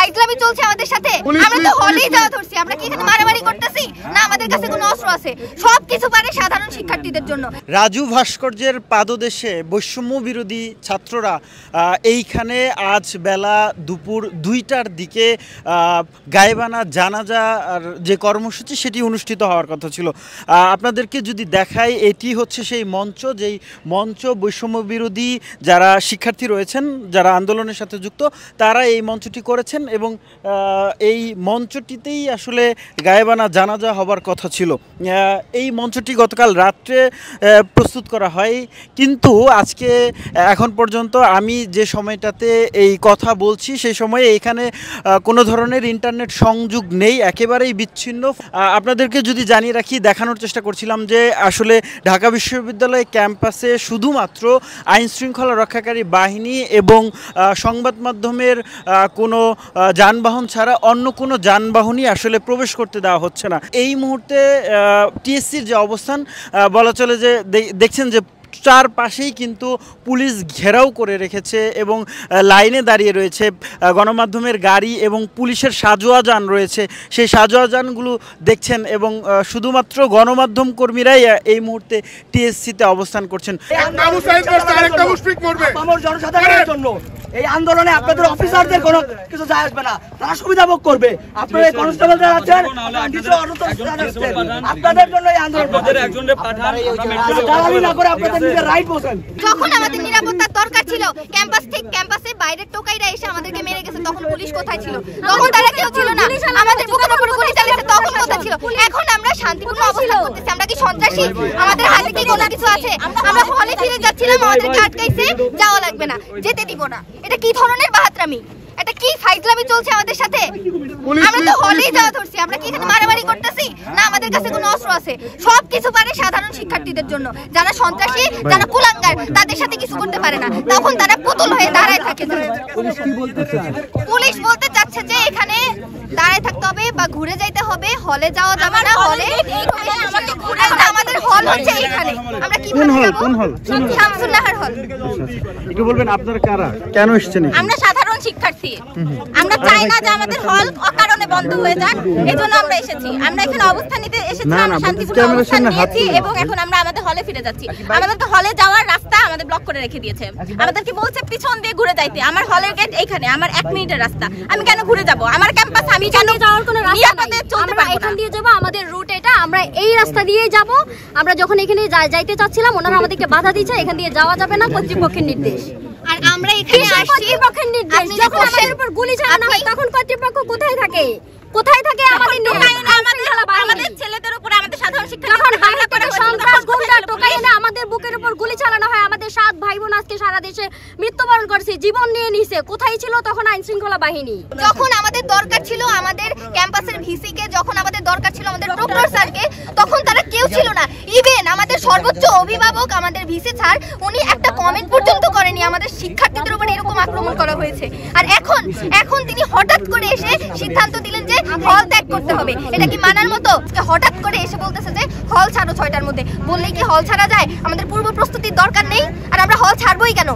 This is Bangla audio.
ফাইজলামি চলছে আমাদের সাথে? আমরা তো হলেই যাওয়া ধরছি, আমরা কি এখানে মারামারি করতেছি না? আমাদের কাছে কোনো অস্ত্র আছে? সবকিছু পারে সাধারণ শিক্ষার্থীদের জন্য। রাজু ভাস্কর্যের পাদদেশে বৈষম্য বিরোধী ছাত্ররা এইখানে আজ বেলা দুপুর 2টার দিকে গায়েবানা জানাজা যে কর্মসূচি সেটি অনুষ্ঠিত হওয়ার কথা ছিল। আপনাদেরকে যদি দেখাই, এটি হচ্ছে সেই মঞ্চ, যেই মঞ্চ বৈষম্য বিরোধী যারা শিক্ষার্থী রয়েছেন, যারা আন্দোলনের সাথে যুক্ত, তারা এই মঞ্চটি করেছেন এবং এই মঞ্চটিতেই আসলে গায়েবানা জানাজা হবার কথা ছিল। এই মঞ্চটি গতকাল রাত্রে প্রস্তুত করা হয়, কিন্তু আজকে এখন পর্যন্ত আমি যে সময়টাতে এই কথা বলছি সেই সময়ে এখানে কোনো ধরনের ইন্টারনেট সংযোগ নেই, একেবারেই বিচ্ছিন্ন। আপনাদেরকে যদি জানিয়ে রাখি, দেখানোর চেষ্টা করছিলাম যে আসলে ঢাকা বিশ্ববিদ্যালয় ক্যাম্পাসে শুধুমাত্র আইন শৃঙ্খলা রক্ষাকারী বাহিনী এবং সংবাদ মাধ্যমের কোনো যানবাহন ছাড়া অন্য কোনো যানবাহনই আসলে প্রবেশ করতে দেওয়া হচ্ছে না। এই মুহূর্তে টিএসসির যে অবস্থান, বলা চলে যে দেখছেন যে চারপাশেই কিন্তু পুলিশ ঘেরাও করে রেখেছে এবং লাইনে দাঁড়িয়ে রয়েছে। গণমাধ্যমের গাড়ি এবং পুলিশের সাজোয়া যান রয়েছে, সেই সাজোয়া যানগুলো দেখছেন এবং শুধুমাত্র গণমাধ্যম কর্মীরাই এই মুহূর্তে টিএসসিতে অবস্থান করছেন। এই আন্দোলনে আপনাদের অফিসারদের কোনো কিছু যায় আসবে না, তারা সুবিধা ভোগ করবে। আপনারা কনস্টেবল যারা আছেন, আপনাদের জন্য এই আন্দোলন না করে আপনাদের নিজের রাইট বসেন। যখন আমাদের নিরাপত্তার দরকার ছিল, ক্যাম্পাসে বাইরের টোকাইরা এসে আমাদেরকে মেরে গেছে, তখন পুলিশ কোথায় ছিল? তখন তারা কেউ ছিল না। আমাদের বুকের উপর গুলি চালিয়েছে, তখন কোথায় ছিল? এখন আমরা শান্তিপূর্ণ অবস্থান করতেছি, আমরা কি সন্ত্রাসী? আমাদের হাতে কি কোনো কিছু আছে? আমরা হলে ফিরে যাচ্ছিলাম, আমাদেরকে আটকাইছে, যাওয়া লাগবে না, যেতে দিব না। এটা কি ধরনের বাহাত্রামি? এটা কি ফাইজলামি চলছে আমাদের সাথে? আমরা তো হলেই যাওয়া ধরছি, আমরা কি এখানে মারামারি করতেছি না? আমাদের কাছে কোনো অস্ত্র আছে? সবকিছু পারে সাধারণ শিক্ষার্থীদের জন্য। যারা সন্ত্রাসী, যারা কুলাঙ্গার, তাদের সাথে কিছু করতে পারে না, তখন তারা পুতুল হয়ে দাঁড়ায় থাকে। পুলিশ বলতে চাচ্ছে যে এখানে দাঁড়ায় থাকতে হবে বা ঘুরে যাইতে হবে, হলে যাওয়া যাবে না। হলে আমাদের হল হচ্ছে এখানে। আমরা কি শামসুন্নাহার হল। একটু বলবেন আপনারা কারা, কেন এসেছেন? আমরা সাধারণ শিক্ষার্থী, আমরা চাই না যে আমাদের হল অকারণে বন্ধ হয়ে যাক, এজন্য আমরা এসেছি। আমরা এখানে অবস্থান নিতে এসেছি, আমরা শান্তিপূর্ণ অবস্থান নিয়েছি এবং এখন আমরা আমাদের হলে ফিরে যাচ্ছি। আমাদেরকে হলে যাওয়ার রাস্তা আমাদের ব্লক করে রেখে দিয়েছে, আমাদেরকে বলছে পিছন দিয়ে ঘুরে যাইতে। আমার হলের গেট এইখানে, আমার 1 মিনিটের রাস্তা, আমি কেন ঘুরে যাব? আমার ক্যাম্পাস, আমি কেন যাওয়ার কোনো রাস্তা নেই, আমরা এখান দিয়ে যাব, আমাদের রুট এটা, আমরা এই রাস্তা দিয়েই যাব। আমরা যখন এখানে যাইতে চাচ্ছিলাম, ওনারা আমাদেরকে বাধা দিয়েছে, এখান দিয়ে যাওয়া যাবে না, কর্তৃপক্ষের নির্দেশ। আর আমরা এখানে আসছি কর্তৃপক্ষের নির্দেশ। যখন আমাদের উপর গুলি চালানো হয়, তখন কর্তৃপক্ষ কোথায় থাকে? আমাদের ছেলেদের উপর, আমাদের সাধারণ শিক্ষার্থীদের হামলা করে সন্ত্রাস গুন্ডা টোকাই এনে আমাদের বুকের উপর গুলি চালানো হয়। আমাদের 7 ভাই বোন আজকে সারা দেশে মৃত্যুবরণ করছে, জীবন নিয়ে নিছে। কোথায় ছিল তখন আইন শৃঙ্খলা বাহিনী? যখন আমাদের দরকার ছিল আমাদের ক্যাম্পাসের ভিসি কে, যখন আমাদের দরকার ছিল আমাদের প্রক্টর স্যারকে, তখন তারা কেউ ছিল না। ইভেন আমাদের সর্বোচ্চ অভিভাবক, আমাদের ভিসি স্যার, উনি একটা কমেন্ট পর্যন্ত করেনি। আমাদের শিক্ষার্থীদের উপর এরকম আক্রমণ করা হয়েছে। আর এখন তিনি হঠাৎ করে এসে সিদ্ধান্ত দিলেন যে হল ত্যাগ করতে হবে। এটা কি মানার মতো? হঠাৎ করে এসে বলতেছে যে হল ছাড়ো 6টার মধ্যে। বললেই কি হল ছাড়া যায়? আমাদের পূর্ব প্রস্তুতির দরকার নেই? আর আমরা হল ছাড়বোই কেন?